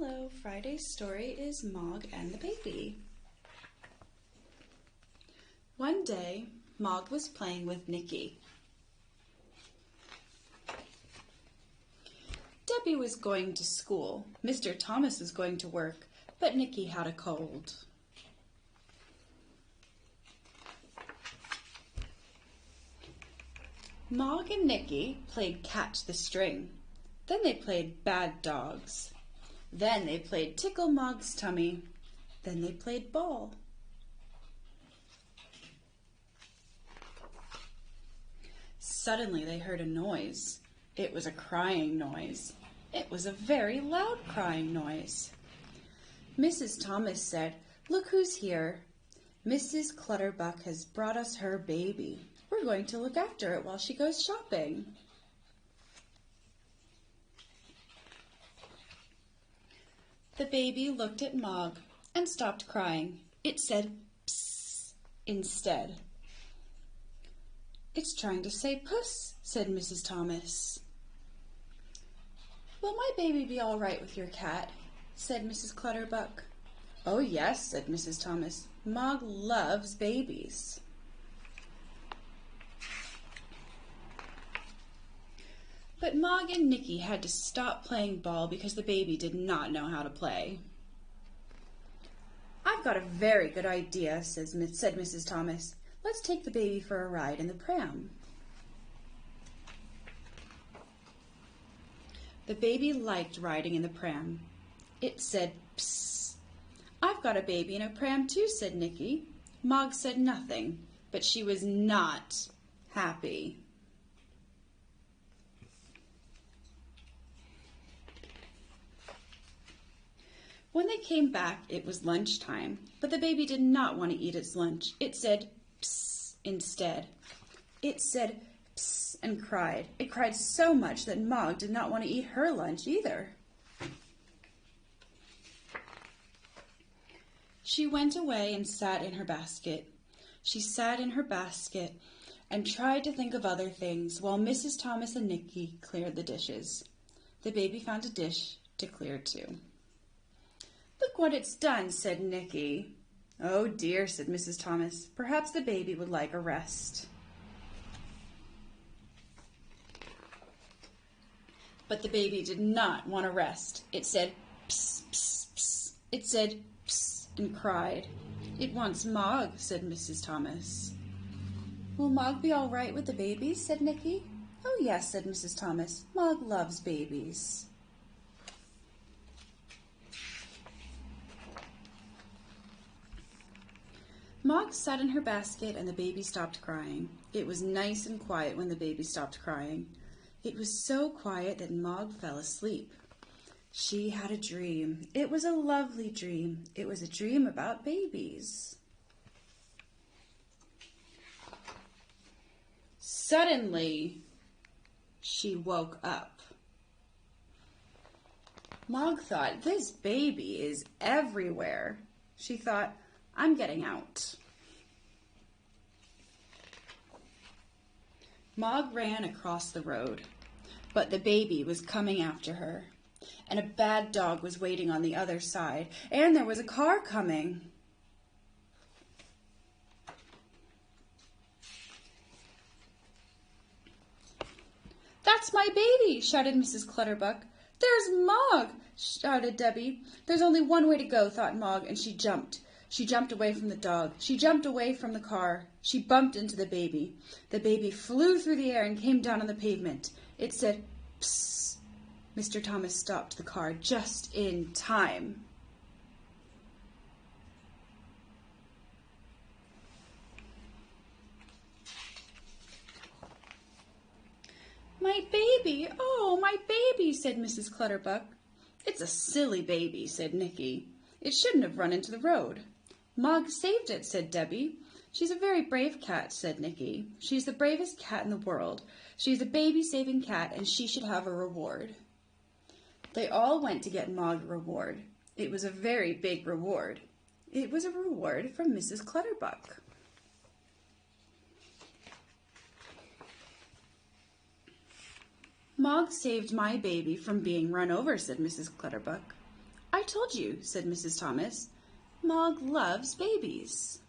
Hello, Friday's story is Mog and the Baby. One day, Mog was playing with Nikki. Debbie was going to school. Mr. Thomas was going to work, but Nikki had a cold. Mog and Nikki played catch the string. Then they played bad dogs. Then they played tickle Mog's tummy. Then they played ball. Suddenly they heard a noise. It was a crying noise. It was a very loud crying noise. Mrs. Thomas said, "Look who's here. Mrs. Clutterbuck has brought us her baby. We're going to look after it while she goes shopping." The baby looked at Mog and stopped crying. It said "Psst" instead. "It's trying to say puss," said Mrs. Thomas. "Will my baby be all right with your cat?" said Mrs. Clutterbuck. "Oh, yes," said Mrs. Thomas. "Mog loves babies." But Mog and Nikki had to stop playing ball because the baby did not know how to play. "I've got a very good idea," said Mrs. Thomas. "Let's take the baby for a ride in the pram." The baby liked riding in the pram. It said, "Psst." "I've got a baby in a pram too," said Nikki. Mog said nothing, but she was not happy. When they came back, it was lunchtime, but the baby did not want to eat its lunch. It said "Psst" instead. It said "Psst" and cried. It cried so much that Mog did not want to eat her lunch either. She went away and sat in her basket. She sat in her basket and tried to think of other things while Mrs. Thomas and Nikki cleared the dishes. The baby found a dish to clear too. "Look what it's done," said Nikki. "Oh dear," said Mrs. Thomas. "Perhaps the baby would like a rest." But the baby did not want a rest. It said "Psst, psst, psst." It said "Psst" and cried. "It wants Mog," said Mrs. Thomas. "Will Mog be all right with the babies?" said Nikki. "Oh yes," said Mrs. Thomas. "Mog loves babies." Mog sat in her basket and the baby stopped crying. It was nice and quiet when the baby stopped crying. It was so quiet that Mog fell asleep. She had a dream. It was a lovely dream. It was a dream about babies. Suddenly, she woke up. Mog thought, "This baby is everywhere." She thought, "I'm getting out." Mog ran across the road, but the baby was coming after her, and a bad dog was waiting on the other side, and there was a car coming. "That's my baby!" shouted Mrs. Clutterbuck. "There's Mog!" shouted Debbie. "There's only one way to go," thought Mog, and she jumped. She jumped away from the dog. She jumped away from the car. She bumped into the baby. The baby flew through the air and came down on the pavement. It said, "Psst." Mr. Thomas stopped the car just in time. "My baby, oh, my baby," said Mrs. Clutterbuck. "It's a silly baby," said Nikki. "It shouldn't have run into the road." "Mog saved it," said Debbie. "She's a very brave cat," said Nikki. "She's the bravest cat in the world. She's a baby-saving cat, and she should have a reward." They all went to get Mog a reward. It was a very big reward. It was a reward from Mrs. Clutterbuck. "Mog saved my baby from being run over," said Mrs. Clutterbuck. I told you, said Mrs. Thomas. Mog loves babies.